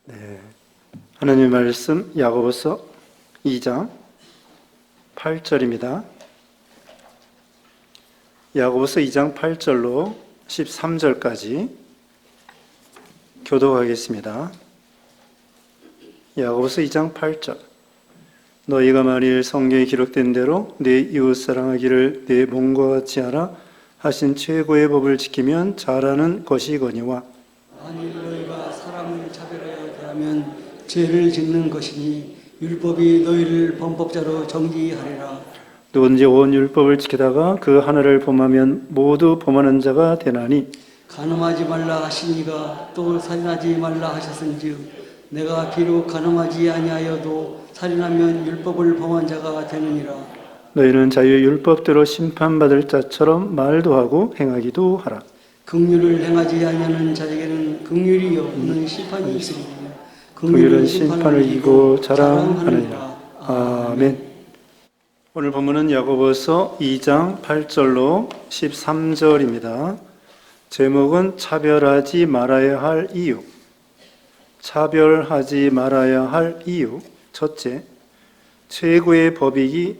네, 하나님의 말씀 야고보서 2장 8절입니다. 야고보서 2장 8절로 13절까지 교독하겠습니다. 야고보서 2장 8절. 너희가 만일 성경에 기록된 대로 내 이웃 사랑하기를 내 몸과 같이 하라 하신 최고의 법을 지키면 잘하는 것이거니와, 만일 너희가 사람을 차별하여 대하면 죄를 짓는 것이니 율법이 너희를 범법자로 정지하리라. 누구든지 온 율법을 지키다가 그 하나를 범하면 모두 범하는 자가 되나니, 간음하지 말라 하시니가 또 살인하지 말라 하셨은즉 내가 비록 간음하지 아니하여도 살인하면 율법을 범한 자가 되느니라. 너희는 자유의 율법대로 심판받을 자처럼 말도 하고 행하기도 하라. 긍휼을 행하지 아니하는 자에게는 긍휼이 없는 심판이 있으리니 긍휼은 심판을 이기고 자랑하느니라. 아멘. 오늘 본문은 야고보서 2장 8절로 13절입니다. 제목은 차별하지 말아야 할 이유. 차별하지 말아야 할 이유. 첫째, 최고의 법이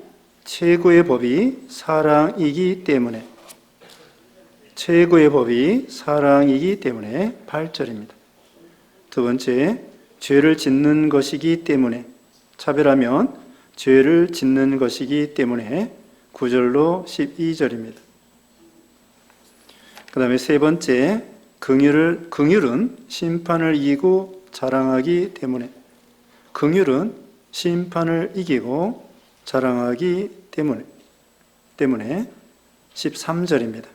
사랑이기 때문에. 최고의 법이 사랑이기 때문에 8절입니다. 두 번째, 죄를 짓는 것이기 때문에. 차별하면 죄를 짓는 것이기 때문에 9절로 12절입니다. 그 다음에 세 번째, 긍휼은 심판을 이기고 자랑하기 때문에. 긍휼은 심판을 이기고 자랑하기 때문에 13절입니다.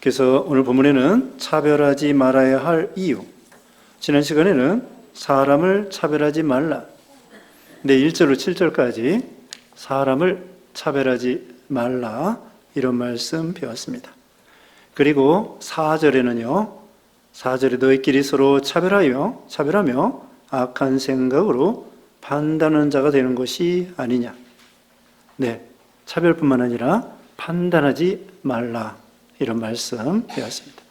그래서 오늘 본문에는 차별하지 말아야 할 이유. 지난 시간에는 사람을 차별하지 말라. 네, 1절로 7절까지 사람을 차별하지 말라, 이런 말씀 배웠습니다. 그리고 4절에는요, 4절에 너희끼리 서로 차별하며 악한 생각으로 판단하는 자가 되는 것이 아니냐. 네, 차별뿐만 아니라 판단하지 말라, 이런 말씀 배웠습니다.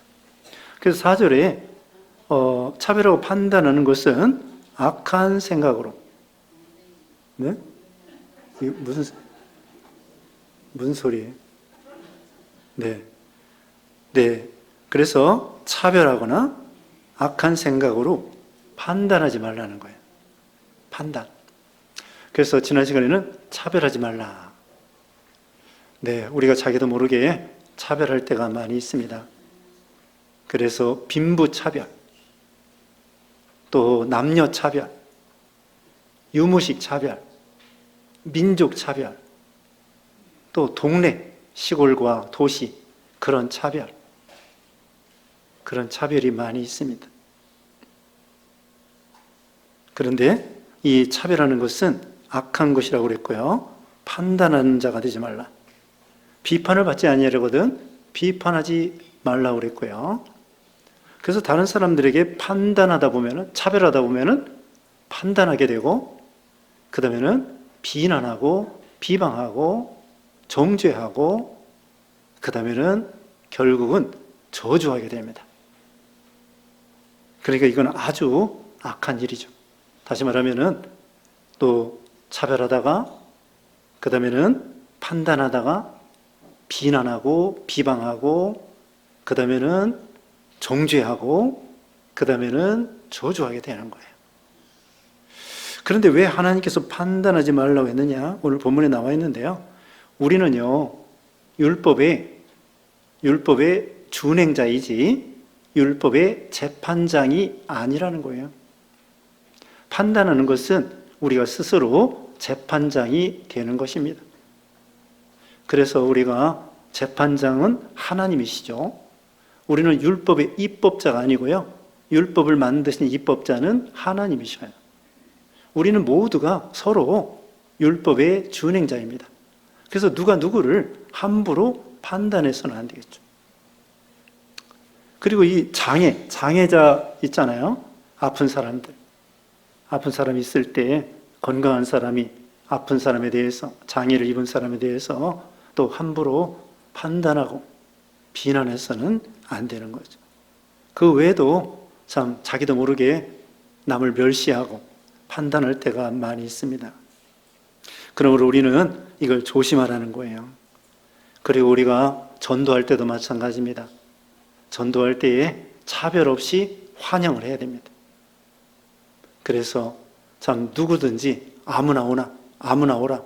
그래서 4절에 차별하고 판단하는 것은 악한 생각으로. 네? 이게 무슨 소리예요? 네. 그래서 차별하거나 악한 생각으로 판단하지 말라는 거예요. 판단. 그래서 지난 시간에는 차별하지 말라. 네, 우리가 자기도 모르게 차별할 때가 많이 있습니다. 그래서 빈부 차별, 또 남녀 차별, 유무식 차별, 민족 차별, 또 동네, 시골과 도시, 그런 차별이 많이 있습니다. 그런데 이 차별하는 것은 악한 것이라고 그랬고요. 판단하는 자가 되지 말라. 비판을 받지 아니하려거든 비판하지 말라고 그랬고요. 그래서 다른 사람들에게 판단하다 보면은, 차별하다 보면은 판단하게 되고, 그 다음에는 비난하고 비방하고 정죄하고, 그 다음에는 결국은 저주하게 됩니다. 그러니까 이건 아주 악한 일이죠. 다시 말하면은 또 차별하다가, 그 다음에는 판단하다가 비난하고 비방하고, 그 다음에는 정죄하고, 그 다음에는 저주하게 되는 거예요. 그런데 왜 하나님께서 판단하지 말라고 했느냐? 오늘 본문에 나와 있는데요. 우리는요, 율법의 준행자이지 율법의 재판장이 아니라는 거예요. 판단하는 것은 우리가 스스로 재판장이 되는 것입니다. 그래서 우리가 재판장은 하나님이시죠. 우리는 율법의 입법자가 아니고요, 율법을 만드신 입법자는 하나님이셔요. 우리는 모두가 서로 율법의 준행자입니다. 그래서 누가 누구를 함부로 판단해서는 안 되겠죠. 그리고 이 장애자 있잖아요. 아픈 사람이 있을 때 건강한 사람이 아픈 사람에 대해서, 장애를 입은 사람에 대해서 또 함부로 판단하고 비난해서는 안 되는 거죠. 그 외에도 참 자기도 모르게 남을 멸시하고 판단할 때가 많이 있습니다. 그러므로 우리는 이걸 조심하라는 거예요. 그리고 우리가 전도할 때도 마찬가지입니다. 전도할 때에 차별 없이 환영을 해야 됩니다. 그래서 참 누구든지 아무나 오라.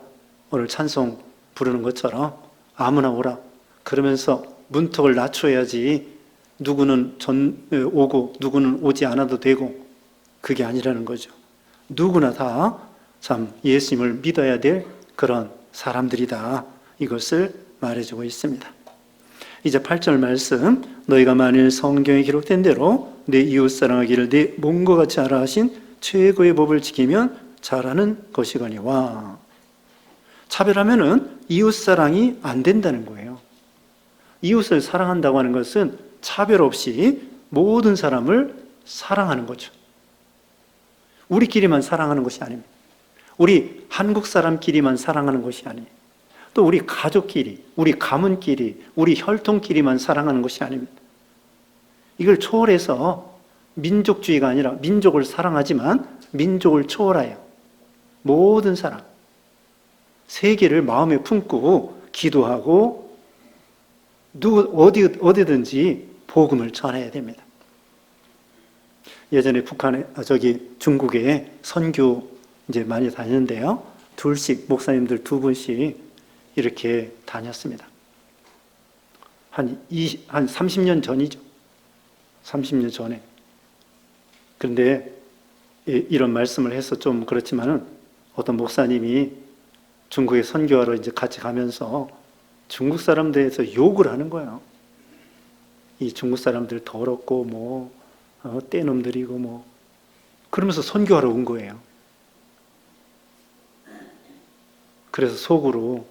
오늘 찬송 부르는 것처럼 아무나 오라. 그러면서 문턱을 낮춰야지 누구는 오고 누구는 오지 않아도 되고 그게 아니라는 거죠. 누구나 다 참 예수님을 믿어야 될 그런 사람들이다. 이것을 말해주고 있습니다. 이제 8절 말씀, 너희가 만일 성경에 기록된 대로 내 이웃 사랑하기를 내 몸과 같이 하라 하신 최고의 법을 지키면 잘하는 것이거니와. 차별하면은 이웃 사랑이 안 된다는 거예요. 이웃을 사랑한다고 하는 것은 차별 없이 모든 사람을 사랑하는 거죠. 우리끼리만 사랑하는 것이 아닙니다. 우리 한국 사람끼리만 사랑하는 것이 아니에요. 또 우리 가족끼리, 우리 가문끼리, 우리 혈통끼리만 사랑하는 것이 아닙니다. 이걸 초월해서 민족주의가 아니라 민족을 사랑하지만 민족을 초월하여 모든 사람, 세계를 마음에 품고 기도하고 어디든지 복음을 전해야 됩니다. 예전에 중국에 선교 이제 많이 다녔는데요. 목사님들 2분씩 이렇게 다녔습니다. 한 30년 전이죠. 30년 전에. 그런데 이런 말씀을 해서 좀 그렇지만은 어떤 목사님이 중국에 선교하러 이제 같이 가면서 중국 사람들에 대해서 욕을 하는 거예요. 이 중국 사람들 더럽고 떼놈들이고 그러면서 선교하러 온 거예요. 그래서 속으로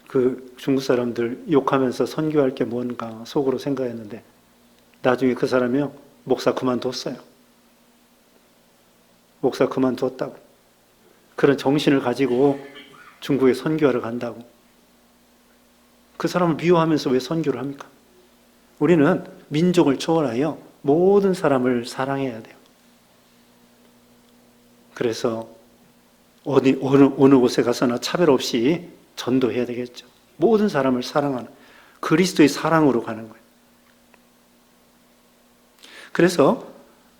그 중국 사람들 욕하면서 선교할 게 뭔가 속으로 생각했는데 나중에 그 사람이요 목사 그만뒀어요. 목사 그만뒀다고. 그런 정신을 가지고 중국에 선교하러 간다고. 그 사람을 미워하면서 왜 선교를 합니까? 우리는 민족을 초월하여 모든 사람을 사랑해야 돼요. 그래서 어느 곳에 가서나 차별 없이 전도해야 되겠죠. 모든 사람을 사랑하는 그리스도의 사랑으로 가는 거예요. 그래서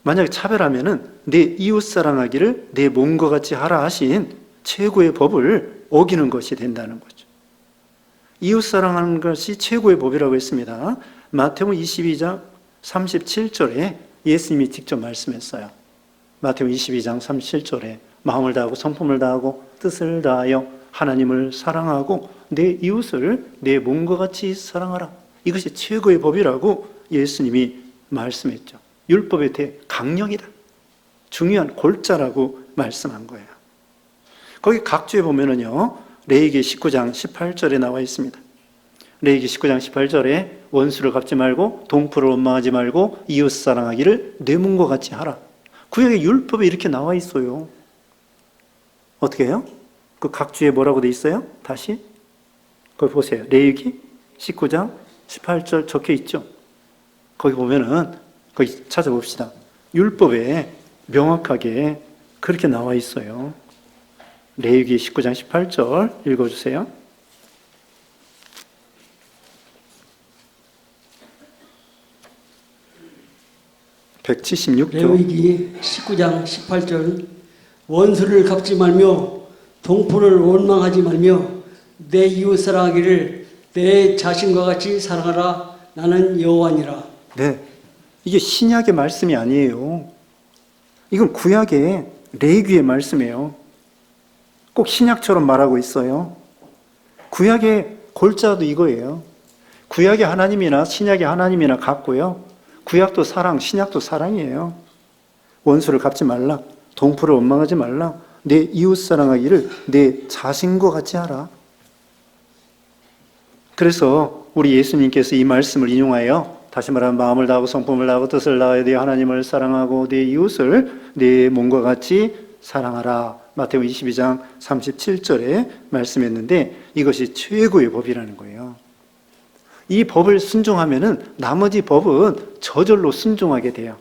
만약에 차별하면은 내 이웃 사랑하기를 내 몸과 같이 하라 하신 최고의 법을 어기는 것이 된다는 거죠. 이웃 사랑하는 것이 최고의 법이라고 했습니다. 마태복음 22장 37절에 예수님이 직접 말씀했어요. 마태복음 22장 37절에 마음을 다하고 성품을 다하고 뜻을 다하여 하나님을 사랑하고 내 이웃을 내 몸과 같이 사랑하라. 이것이 최고의 법이라고 예수님이 말씀했죠. 율법의 대강령이다. 중요한 골자라고 말씀한 거예요. 거기 각주에 보면은요, 레위기 19장 18절에 나와 있습니다. 레위기 19장 18절에 원수를 갚지 말고 동포를 원망하지 말고 이웃 사랑하기를 내 몸과 같이 하라. 구약의 율법에 이렇게 나와 있어요. 어떻게 해요? 그 각주에 뭐라고 돼 있어요? 다시 거기 보세요. 레위기 19장 18절 적혀 있죠. 거기 보면은 거기 찾아봅시다. 율법에 명확하게 그렇게 나와 있어요. 레위기 19장 18절 읽어주세요. (176조) 레위기 19장 18절 원수를 갚지 말며 동포를 원망하지 말며 내 이웃 사랑하기를 내 자신과 같이 사랑하라. 나는 여호와니라. 네, 이게 신약의 말씀이 아니에요. 이건 구약의 레위기의 말씀이에요. 꼭 신약처럼 말하고 있어요. 구약의 골자도 이거예요. 구약의 하나님이나 신약의 하나님이나 같고요. 구약도 사랑, 신약도 사랑이에요. 원수를 갚지 말라. 동포를 원망하지 말라. 내 이웃 사랑하기를 내 자신과 같이 하라. 그래서 우리 예수님께서 이 말씀을 인용하여 다시 말하면 마음을 다하고 성품을 다하고 뜻을 다하여 내 하나님을 사랑하고 내 이웃을 내 몸과 같이 사랑하라. 마태복음 22장 37절에 말씀했는데 이것이 최고의 법이라는 거예요. 이 법을 순종하면은 나머지 법은 저절로 순종하게 돼요.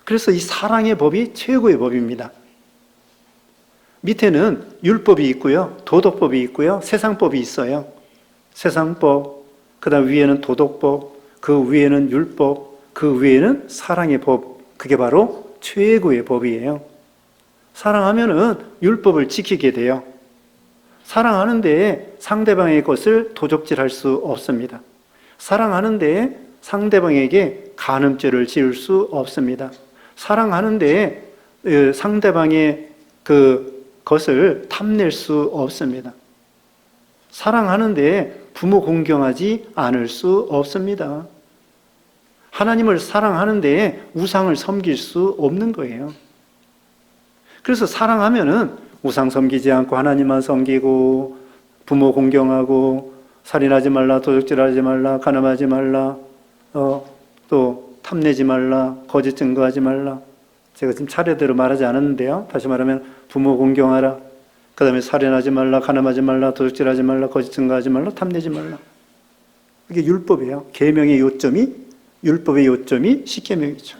그래서 이 사랑의 법이 최고의 법입니다. 밑에는 율법이 있고요, 도덕법이 있고요, 세상법이 있어요. 세상법, 그 다음 위에는 도덕법, 그 위에는 율법, 그 위에는 사랑의 법. 그게 바로 최고의 법이에요. 사랑하면은 율법을 지키게 돼요. 사랑하는데 상대방의 것을 도적질할 수 없습니다. 사랑하는데 상대방에게 간음죄를 지을 수 없습니다. 사랑하는데 상대방의 것을 탐낼 수 없습니다. 사랑하는데 부모 공경하지 않을 수 없습니다. 하나님을 사랑하는데 우상을 섬길 수 없는 거예요. 그래서 사랑하면은 우상 섬기지 않고 하나님만 섬기고, 부모 공경하고, 살인하지 말라, 도적질하지 말라, 간음하지 말라, 또 탐내지 말라, 거짓 증거하지 말라. 제가 지금 차례대로 말하지 않았는데요. 다시 말하면 부모 공경하라, 그 다음에 살인하지 말라, 간음하지 말라, 도적질하지 말라, 거짓 증거하지 말라, 탐내지 말라. 이게 율법이에요. 계명의 요점이, 율법의 요점이 십계명이죠.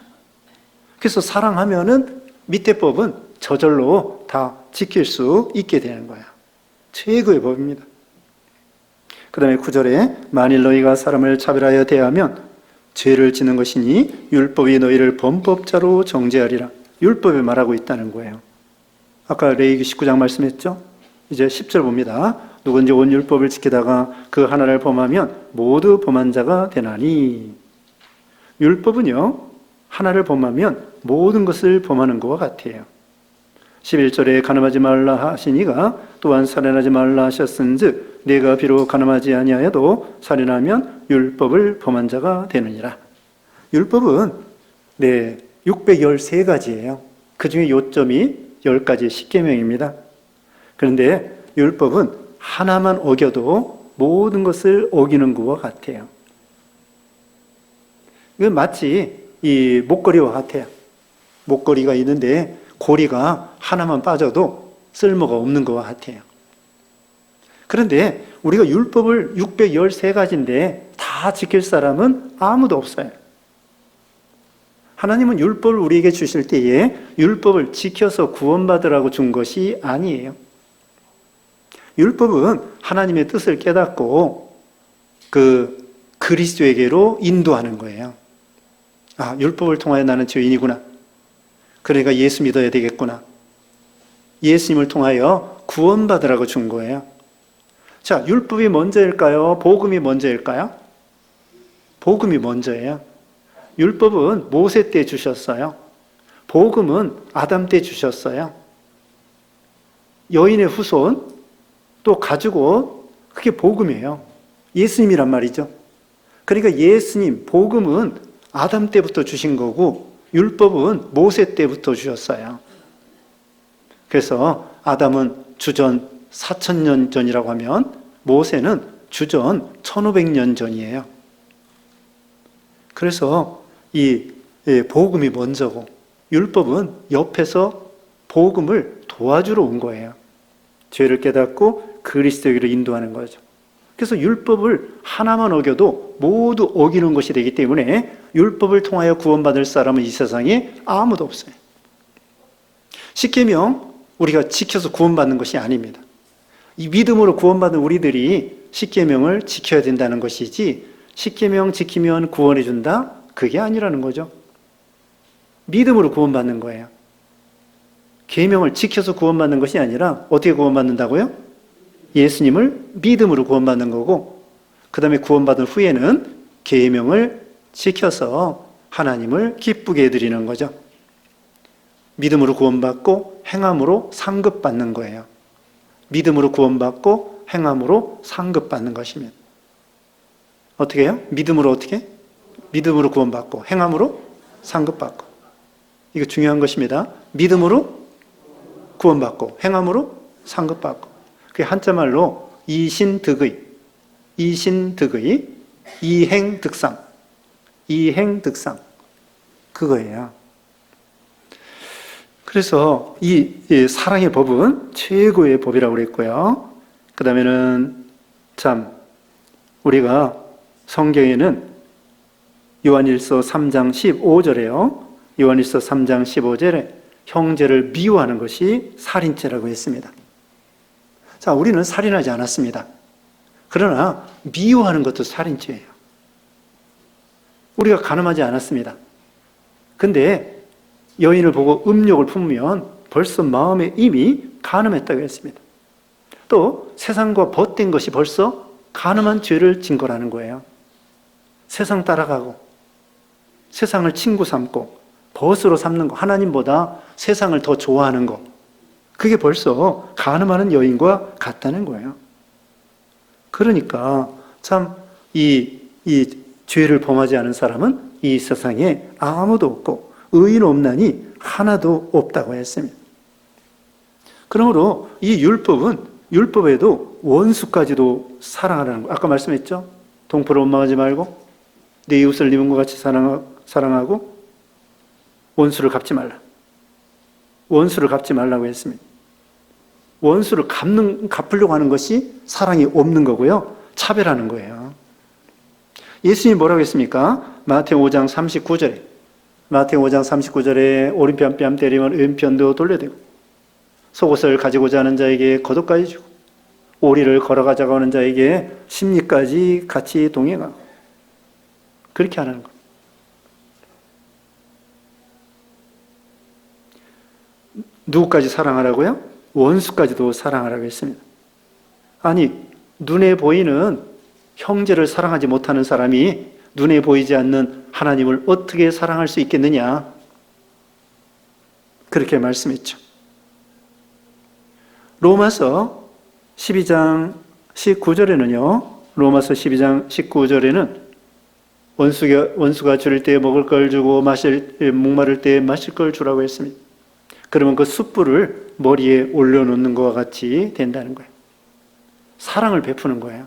그래서 사랑하면은 밑에 법은 저절로 다 지킬 수 있게 되는 거야. 최고의 법입니다. 그 다음에 9절에 만일 너희가 사람을 차별하여 대하면 죄를 지는 것이니 율법이 너희를 범법자로 정죄하리라. 율법에 말하고 있다는 거예요. 아까 레위기 19장 말씀했죠? 이제 10절 봅니다. 누구든지 온 율법을 지키다가 그 하나를 범하면 모두 범한 자가 되나니. 율법은요, 하나를 범하면 모든 것을 범하는 것과 같아요. 11절에 간음하지 말라 하시니가 또한 살인하지 말라 하셨은즉 내가 비록 간음하지 아니하여도 살인하면 율법을 범한 자가 되느니라. 율법은 613가지예요. 그 중에 요점이 10가지 십계명입니다. 그런데 율법은 하나만 어겨도 모든 것을 어기는 것과 같아요. 이건 마치 이 목걸이와 같아요. 목걸이가 있는데 고리가 하나만 빠져도 쓸모가 없는 것과 같아요. 그런데 우리가 율법을 613가지인데 다 지킬 사람은 아무도 없어요. 하나님은 율법을 우리에게 주실 때에 율법을 지켜서 구원받으라고 준 것이 아니에요. 율법은 하나님의 뜻을 깨닫고 그리스도에게로 인도하는 거예요. 아, 율법을 통하여 나는 죄인이구나. 그러니까 예수 믿어야 되겠구나. 예수님을 통하여 구원받으라고 준 거예요. 자, 율법이 먼저일까요? 복음이 먼저일까요? 복음이 먼저예요. 율법은 모세 때 주셨어요. 복음은 아담 때 주셨어요. 여인의 후손, 또 가지고 그게 복음이에요. 예수님이란 말이죠. 그러니까 예수님, 복음은 아담 때부터 주신 거고 율법은 모세 때부터 주셨어요. 그래서 아담은 주전 4000년 전이라고 하면 모세는 주전 1500년 전이에요. 그래서 이 복음이 먼저고 율법은 옆에서 복음을 도와주러 온 거예요. 죄를 깨닫고 그리스도에게로 인도하는 거죠. 그래서 율법을 하나만 어겨도 모두 어기는 것이 되기 때문에 율법을 통하여 구원받을 사람은 이 세상에 아무도 없어요. 십계명 우리가 지켜서 구원받는 것이 아닙니다. 이 믿음으로 구원받은 우리들이 십계명을 지켜야 된다는 것이지 십계명 지키면 구원해 준다? 그게 아니라는 거죠. 믿음으로 구원받는 거예요. 계명을 지켜서 구원받는 것이 아니라 어떻게 구원받는다고요? 예수님을 믿음으로 구원받는 거고 그 다음에 구원받은 후에는 계명을 지켜서 하나님을 기쁘게 해드리는 거죠. 믿음으로 구원받고 행함으로 상급받는 거예요. 믿음으로 구원받고 행함으로 상급받는 것입니다. 어떻게 해요? 믿음으로 어떻게? 믿음으로 구원받고 행함으로 상급받고. 이거 중요한 것입니다. 믿음으로 구원받고 행함으로 상급받고. 그게 한자말로 이신득의, 이행득상, 이행득상 그거예요. 그래서 이 사랑의 법은 최고의 법이라고 그랬고요. 그 다음에는 참 우리가 성경에는 요한일서 3장 15절에요. 요한일서 3장 15절에 형제를 미워하는 것이 살인죄라고 했습니다. 자, 우리는 살인하지 않았습니다. 그러나 미워하는 것도 살인죄예요. 우리가 간음하지 않았습니다. 근데 여인을 보고 음욕을 품으면 벌써 마음에 이미 간음했다고 했습니다. 또 세상과 벗된 것이 벌써 간음한 죄를 증거라는 거예요. 세상 따라가고 세상을 친구 삼고 벗으로 삼는 거, 하나님보다 세상을 더 좋아하는 거, 그게 벌써 간음하는 여인과 같다는 거예요. 그러니까 참 이 죄를 범하지 않은 사람은 이 세상에 아무도 없고 의인 없나니 하나도 없다고 했습니다. 그러므로 이 율법은 율법에도 원수까지도 사랑하라는 거. 아까 말씀했죠? 동포를 원망하지 말고 내 이웃을 네 몸과 같이 사랑하고 원수를 갚지 말라. 원수를 갚지 말라고 했습니다. 원수를 갚으려고 하는 것이 사랑이 없는 거고요. 차별하는 거예요. 예수님이 뭐라고 했습니까? 마태오 5장 39절에 오른편 뺨 때리면 왼편도 돌려대고 속옷을 가지고자 하는 자에게 겉옷까지 주고 오리를 걸어가자고 하는 자에게 심리까지 같이 동행하고 그렇게 하는 것. 누구까지 사랑하라고요? 원수까지도 사랑하라고 했습니다. 아니, 눈에 보이는 형제를 사랑하지 못하는 사람이 눈에 보이지 않는 하나님을 어떻게 사랑할 수 있겠느냐? 그렇게 말씀했죠. 로마서 12장 19절에는요, 로마서 12장 19절에는 원수가 줄일 때 먹을 걸 주고 목마를 때 마실 걸 주라고 했습니다. 그러면 그 숯불을 머리에 올려놓는 것과 같이 된다는 거예요. 사랑을 베푸는 거예요.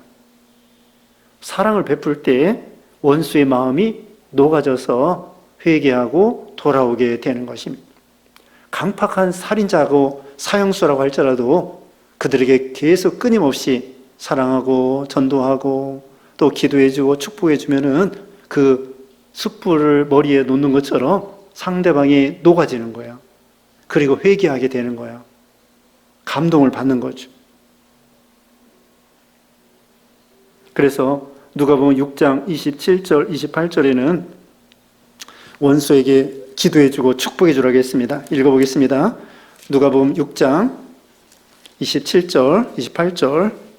사랑을 베풀 때 원수의 마음이 녹아져서 회개하고 돌아오게 되는 것입니다. 강팍한 살인자고 사형수라고 할지라도 그들에게 계속 끊임없이 사랑하고 전도하고 또 기도해주고 축복해주면은 그 숯불을 머리에 놓는 것처럼 상대방이 녹아지는 거예요. 그리고 회개하게 되는 거예요. 감동을 받는 거죠. 그래서 누가복음 6장 27절, 28절에는 원수에게 기도해주고 축복해주라고 했습니다. 읽어보겠습니다. 누가복음 6장 27절, 28절.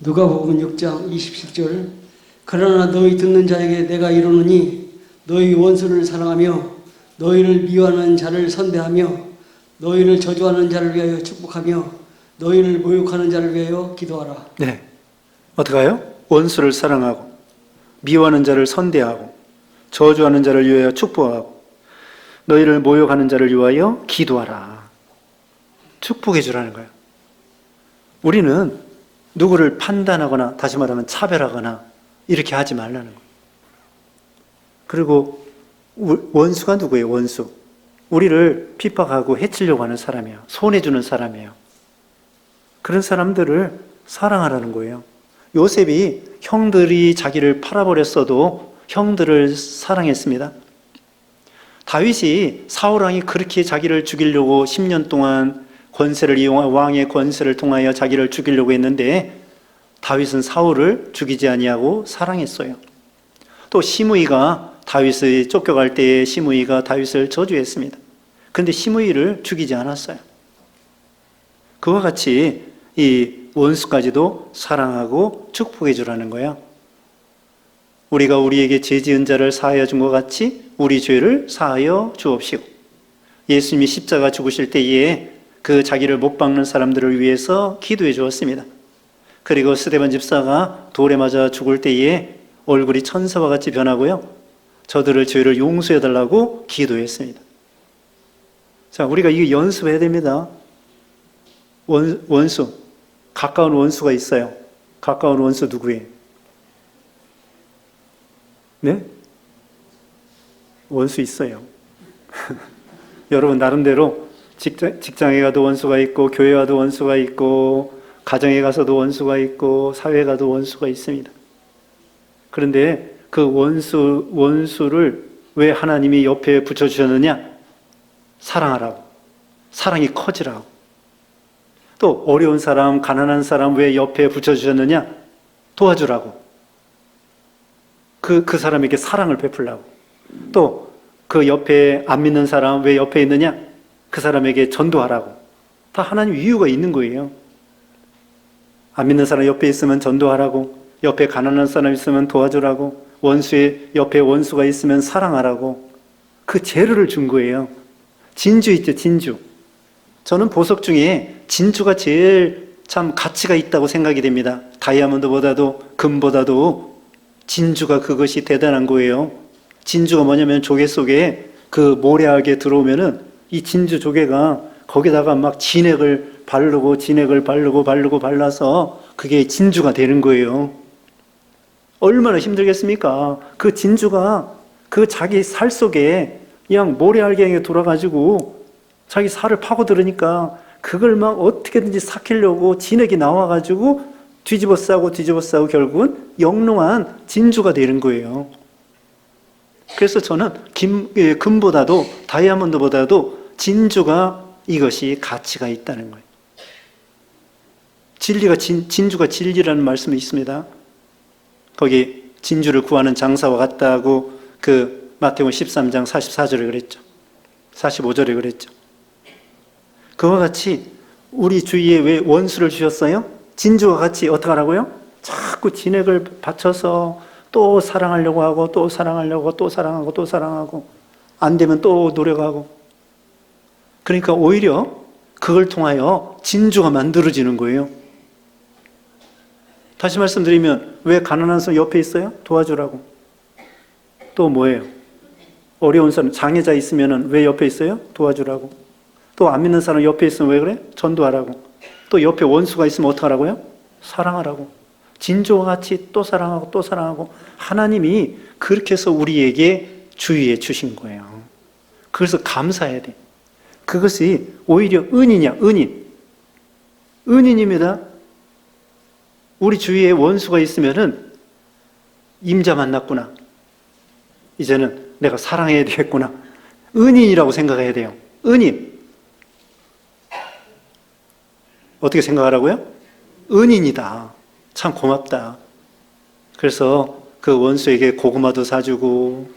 누가복음 6장 27절. 그러나 너희 듣는 자에게 내가 이르노니 너희 원수를 사랑하며 너희를 미워하는 자를 선대하며 너희를 저주하는 자를 위하여 축복하며 너희를 모욕하는 자를 위하여 기도하라. 네. 어떡해요? 원수를 사랑하고 미워하는 자를 선대하고 저주하는 자를 위하여 축복하고 너희를 모욕하는 자를 위하여 기도하라. 축복해 주라는 거예요. 우리는 누구를 판단하거나 다시 말하면 차별하거나 이렇게 하지 말라는 거예요. 그리고 원수가 누구예요? 원수. 우리를 핍박하고 해치려고 하는 사람이에요. 손해주는 사람이에요. 그런 사람들을 사랑하라는 거예요. 요셉이 형들이 자기를 팔아버렸어도 형들을 사랑했습니다. 다윗이 사울왕이 그렇게 자기를 죽이려고 10년 동안 왕의 권세를 통하여 자기를 죽이려고 했는데 다윗은 사울을 죽이지 아니하고 사랑했어요. 또 시므이가 다윗이 쫓겨갈 때에 시므이가 다윗을 저주했습니다. 그런데 시므이를 죽이지 않았어요. 그와 같이 이 원수까지도 사랑하고 축복해 주라는 거예요. 우리가 우리에게 죄 지은 자를 사하여 준 것 같이 우리 죄를 사하여 주옵시고, 예수님이 십자가 죽으실 때에 그 자기를 못 박는 사람들을 위해서 기도해 주었습니다. 그리고 스데반 집사가 돌에 맞아 죽을 때에 얼굴이 천사와 같이 변하고요, 저들을 죄를 용서해 달라고 기도했습니다. 자, 우리가 이거 연습해야 됩니다. 원수, 가까운 원수가 있어요. 가까운 원수 누구예요? 네? 원수 있어요. 여러분 나름대로 직장에 가도 원수가 있고, 교회 가도 원수가 있고, 가정에 가서도 원수가 있고, 사회에 가도 원수가 있습니다. 그런데 그 원수를 왜 하나님이 옆에 붙여주셨느냐? 사랑하라고. 사랑이 커지라고. 또 어려운 사람, 가난한 사람 왜 옆에 붙여주셨느냐? 도와주라고. 그 사람에게 사랑을 베풀라고. 또 그 옆에 안 믿는 사람 왜 옆에 있느냐? 그 사람에게 전도하라고. 다 하나님 이유가 있는 거예요. 안 믿는 사람 옆에 있으면 전도하라고. 옆에 가난한 사람 있으면 도와주라고. 원수의 옆에 원수가 있으면 사랑하라고. 그 재료를 준 거예요. 진주 있죠, 진주. 저는 보석 중에 진주가 제일 참 가치가 있다고 생각이 됩니다. 다이아몬드보다도 금보다도 진주가 그것이 대단한 거예요. 진주가 뭐냐면 조개 속에 그 모래알게 들어오면은 이 진주 조개가 거기다가 막 진액을 바르고 발라서 그게 진주가 되는 거예요. 얼마나 힘들겠습니까? 그 진주가 그 자기 살 속에 그냥 모래알갱이가 돌아가지고 자기 살을 파고들으니까 그걸 막 어떻게든지 삭히려고 진액이 나와가지고 뒤집어 싸고 결국은 영롱한 진주가 되는 거예요. 그래서 저는 금보다도 다이아몬드보다도 진주가 이것이 가치가 있다는 거예요. 진주가 진리라는 말씀이 있습니다. 거기 진주를 구하는 장사와 같다고 그 마태복음 13장 44절에 그랬죠. 45절에 그랬죠. 그와 같이 우리 주위에 왜 원수를 주셨어요? 진주와 같이 어떻게 하라고요? 자꾸 진액을 바쳐서 또 사랑하려고 하고 또 사랑하고 안 되면 또 노력하고. 그러니까 오히려 그걸 통하여 진주가 만들어지는 거예요. 다시 말씀드리면 왜 가난한 사람 옆에 있어요? 도와주라고. 또 뭐예요? 어려운 사람, 장애자 있으면 왜 옆에 있어요? 도와주라고. 또 안 믿는 사람 옆에 있으면 왜 그래? 전도하라고. 또 옆에 원수가 있으면 어떡하라고요? 사랑하라고. 진주와 같이 또 사랑하고 하나님이 그렇게 해서 우리에게 주위에 주신 거예요. 그래서 감사해야 돼. 그것이 오히려 은이냐? 은인입니다. 우리 주위에 원수가 있으면은 임자 만났구나. 이제는 내가 사랑해야 되겠구나. 은인이라고 생각해야 돼요. 은인. 어떻게 생각하라고요? 은인이다. 참 고맙다. 그래서 그 원수에게 고구마도 사주고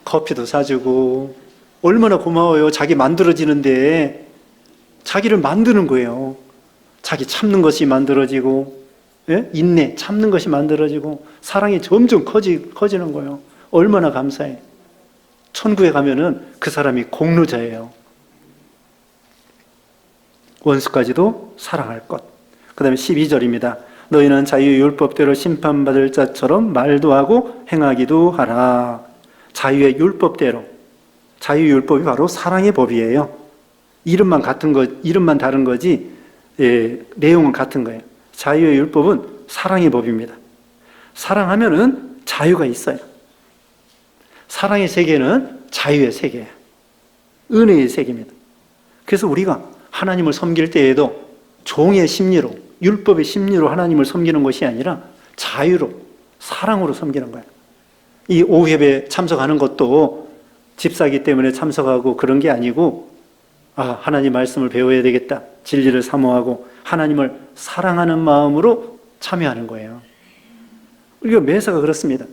커피도 사주고 얼마나 고마워요. 자기 만들어지는데 자기를 만드는 거예요. 자기 참는 것이 만들어지고 인내, 참는 것이 만들어지고 사랑이 점점 커지는 거예요. 얼마나 감사해. 천국에 가면은 그 사람이 공로자예요. 원수까지도 사랑할 것. 그 다음에 12절입니다. 너희는 자유의 율법대로 심판받을 자처럼 말도 하고 행하기도 하라. 자유의 율법대로. 자유의 율법이 바로 사랑의 법이에요. 이름만 다른 거지 내용은 같은 거예요. 자유의 율법은 사랑의 법입니다. 사랑하면은 자유가 있어요. 사랑의 세계는 자유의 세계예요. 은혜의 세계입니다. 그래서 우리가 하나님을 섬길 때에도 종의 심리로, 율법의 심리로 하나님을 섬기는 것이 아니라 자유로, 사랑으로 섬기는 거예요. 이 오후예배 참석하는 것도 집사기 때문에 참석하고 그런 게 아니고 하나님 말씀을 배워야 되겠다. 진리를 사모하고 하나님을 사랑하는 마음으로 참여하는 거예요. 우리가 매사가 그렇습니다.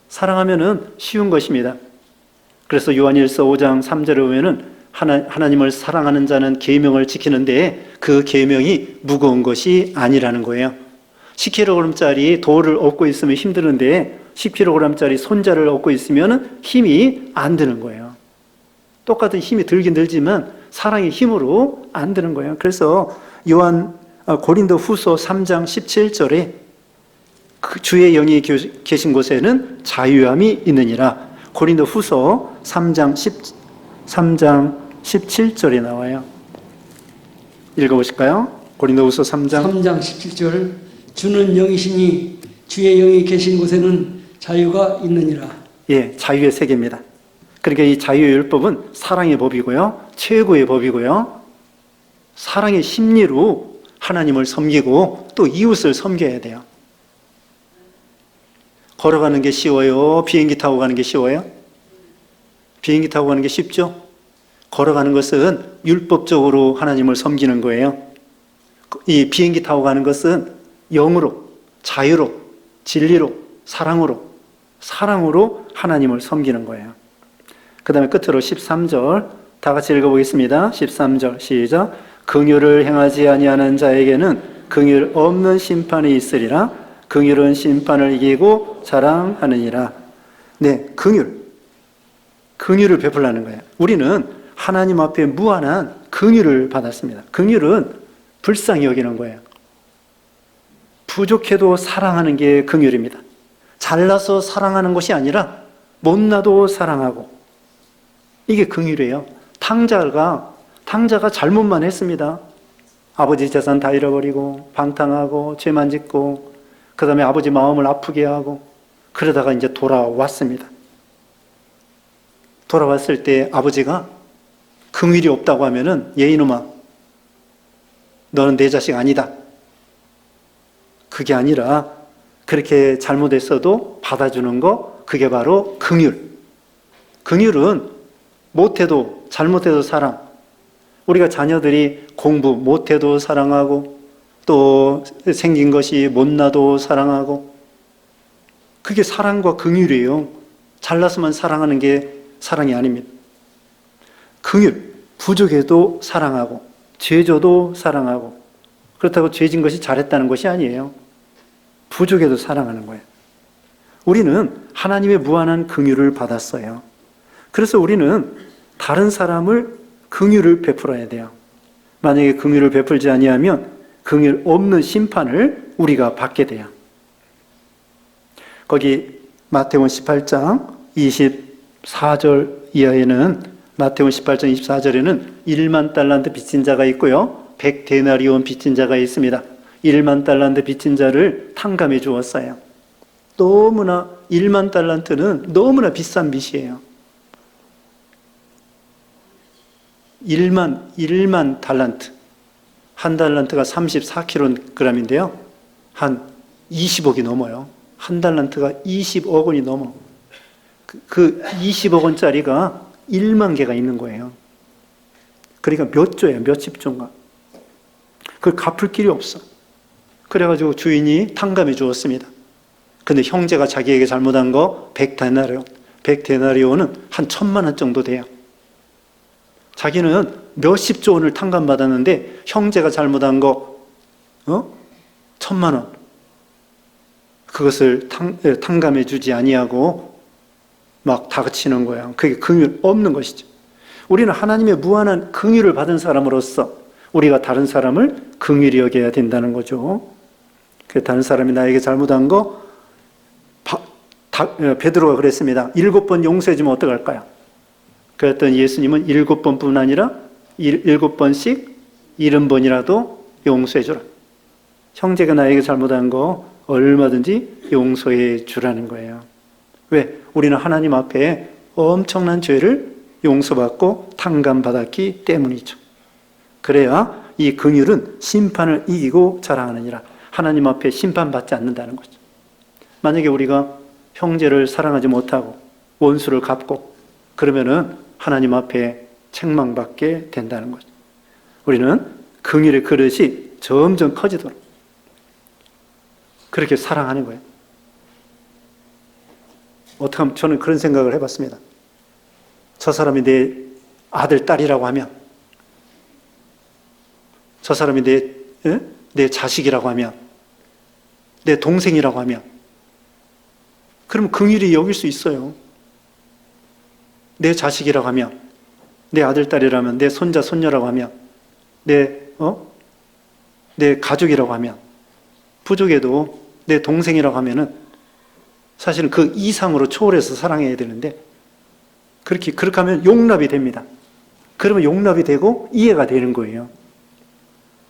사랑하면은 쉬운 것입니다. 그래서 요한일서 5장 3절에 보면은 하나님을 사랑하는 자는 계명을 지키는데 그 계명이 무거운 것이 아니라는 거예요. 10kg짜리 돌을 얻고 있으면 힘드는데 10kg짜리 손자를 얻고 있으면 힘이 안 드는 거예요. 똑같은 힘이 들긴 들지만 사랑의 힘으로 안 드는 거예요. 그래서 고린도 후서 3장 17절에 그 주의 영이 계신 곳에는 자유함이 있느니라. 고린도 후서 3장 17절에 나와요. 읽어보실까요? 고린도 후서 3장 17절. 주는 영이시니 주의 영이 계신 곳에는 자유가 있느니라. 예, 자유의 세계입니다. 그러니까 이 자유율법은 사랑의 법이고요. 최고의 법이고요. 사랑의 심리로 하나님을 섬기고 또 이웃을 섬겨야 돼요. 걸어가는 게 쉬워요? 비행기 타고 가는 게 쉬워요? 비행기 타고 가는 게 쉽죠? 걸어가는 것은 율법적으로 하나님을 섬기는 거예요. 이 비행기 타고 가는 것은 영으로, 자유로, 진리로, 사랑으로 하나님을 섬기는 거예요. 그 다음에 끝으로 13절 다 같이 읽어보겠습니다. 13절 시작. 긍휼을 행하지 아니하는 자에게는 긍휼 없는 심판이 있으리라. 긍휼은 심판을 이기고 자랑하느니라. 네, 긍휼을 베풀라는 거예요. 우리는 하나님 앞에 무한한 긍휼을 받았습니다. 긍휼은 불쌍히 여기는 거예요. 부족해도 사랑하는 게 긍휼입니다. 잘나서 사랑하는 것이 아니라 못나도 사랑하고, 이게 긍휼이에요. 탕자가 잘못만 했습니다. 아버지 재산 다 잃어버리고 방탕하고 죄만 짓고 그 다음에 아버지 마음을 아프게 하고 그러다가 이제 돌아왔습니다. 돌아왔을 때 아버지가 긍휼이 없다고 하면은 얘 이놈아 너는 내 자식 아니다. 그게 아니라 그렇게 잘못했어도 받아주는 거, 그게 바로 긍휼. 긍휼은 못해도 잘못해도 사랑. 우리가 자녀들이 공부 못해도 사랑하고 또 생긴 것이 못나도 사랑하고, 그게 사랑과 긍휼이에요. 잘났으면 사랑하는 게 사랑이 아닙니다. 긍휼, 부족해도 사랑하고 죄져도 사랑하고, 그렇다고 죄진 것이 잘했다는 것이 아니에요. 부족해도 사랑하는 거예요. 우리는 하나님의 무한한 긍휼을 받았어요. 그래서 우리는 다른 사람을 긍휼을 베풀어야 돼요. 만약에 긍휼을 베풀지 아니하면 긍휼 없는 심판을 우리가 받게 돼요. 거기 마태복음 18장 24절 이하에는, 마태복음 18장 24절에는 1만 달란트 빚진 자가 있고요, 100데나리온 빚진 자가 있습니다. 1만 달란트 빚진 자를 탕감해 주었어요. 너무나 1만 달란트는 너무나 비싼 빚이에요. 1만 달란트. 한 달란트가 34kg인데요. 한 20억이 넘어요. 한 달란트가 20억 원이 넘어. 그 20억 원짜리가 1만 개가 있는 거예요. 그러니까 몇 조예요, 몇십 조인가. 그걸 갚을 길이 없어. 그래가지고 주인이 탕감해 주었습니다. 근데 형제가 자기에게 잘못한 거 100데나리온. 100데나리온은 한 1,000만 원 정도 돼요. 자기는 몇십조 원을 탕감받았는데 형제가 잘못한 거 1,000만 원. 그것을 탕감해 주지 아니하고 막 다그치는 거예요. 그게 긍휼 없는 것이죠. 우리는 하나님의 무한한 긍휼을 받은 사람으로서 우리가 다른 사람을 긍휼히 여겨야 된다는 거죠. 그 다른 사람이 나에게 잘못한 거, 베드로가 그랬습니다. 7번 용서해 주면 어떡할까요? 그랬더니 예수님은 7번뿐 아니라 7번씩 70번이라도 용서해 주라. 형제가 나에게 잘못한 거 얼마든지 용서해 주라는 거예요. 왜? 우리는 하나님 앞에 엄청난 죄를 용서받고 탕감받았기 때문이죠. 그래야 이 긍휼은 심판을 이기고 자랑하느니라. 하나님 앞에 심판받지 않는다는 거죠. 만약에 우리가 형제를 사랑하지 못하고 원수를 갚고 그러면은 하나님 앞에 책망받게 된다는 거죠. 우리는 긍휼의 그릇이 점점 커지도록 그렇게 사랑하는 거예요. 어떻게 하면 저는 그런 생각을 해봤습니다. 저 사람이 내 아들, 딸이라고 하면, 저 사람이 내 자식이라고 하면, 내 동생이라고 하면, 그럼 긍휼히 여길 수 있어요. 내 자식이라고 하면, 내 아들, 딸이라면, 내 손자, 손녀라고 하면, 내 가족이라고 하면, 부족해도 내 동생이라고 하면은 사실은 그 이상으로 초월해서 사랑해야 되는데 그렇게 하면 용납이 됩니다. 그러면 용납이 되고 이해가 되는 거예요.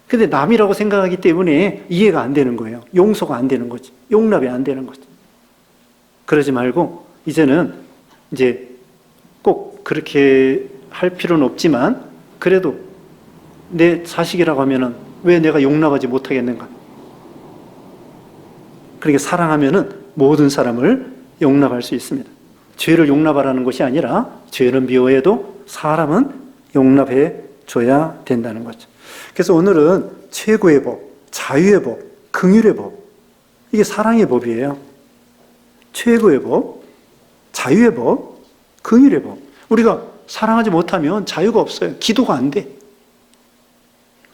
근데 남이라고 생각하기 때문에 이해가 안 되는 거예요. 용서가 안 되는 거지. 용납이 안 되는 거지. 그러지 말고 이제는 이제 꼭 그렇게 할 필요는 없지만 그래도 내 자식이라고 하면은 왜 내가 용납하지 못하겠는가? 그러니까 사랑하면은 모든 사람을 용납할 수 있습니다. 죄를 용납하라는 것이 아니라 죄는 미워해도 사람은 용납해 줘야 된다는 거죠. 그래서 오늘은 최고의 법, 자유의 법, 긍휼의 법, 이게 사랑의 법이에요. 최고의 법, 자유의 법, 긍휼의 법. 우리가 사랑하지 못하면 자유가 없어요. 기도가 안 돼.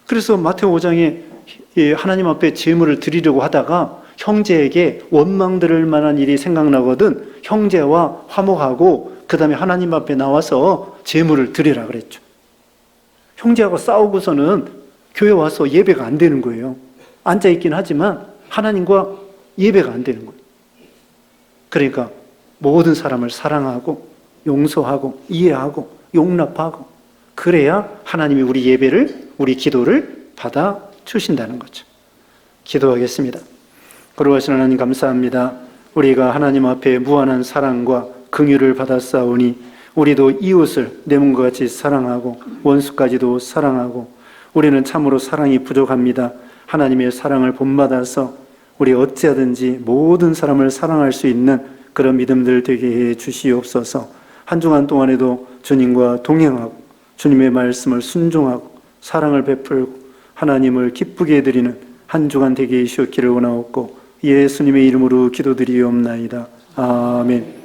그래서 마태오 5장에 하나님 앞에 제물을 드리려고 하다가 형제에게 원망 들을 만한 일이 생각나거든 형제와 화목하고 그 다음에 하나님 앞에 나와서 제물을 드리라 그랬죠. 형제하고 싸우고서는 교회 와서 예배가 안 되는 거예요. 앉아있긴 하지만 하나님과 예배가 안 되는 거예요. 그러니까 모든 사람을 사랑하고 용서하고 이해하고 용납하고 그래야 하나님이 우리 예배를, 우리 기도를 받아주신다는 거죠. 기도하겠습니다. 거룩하신 하나님 감사합니다. 우리가 하나님 앞에 무한한 사랑과 긍휼을 받았사오니 우리도 이웃을 내 몸과 같이 사랑하고 원수까지도 사랑하고 우리는 참으로 사랑이 부족합니다. 하나님의 사랑을 본받아서 우리 어찌하든지 모든 사람을 사랑할 수 있는 그런 믿음들 되게 해 주시옵소서. 한 주간 동안에도 주님과 동행하고 주님의 말씀을 순종하고 사랑을 베풀고 하나님을 기쁘게 해드리는 한 주간 되게 해주시기를 원하옵고 예수님의 이름으로 기도드리옵나이다. 아멘.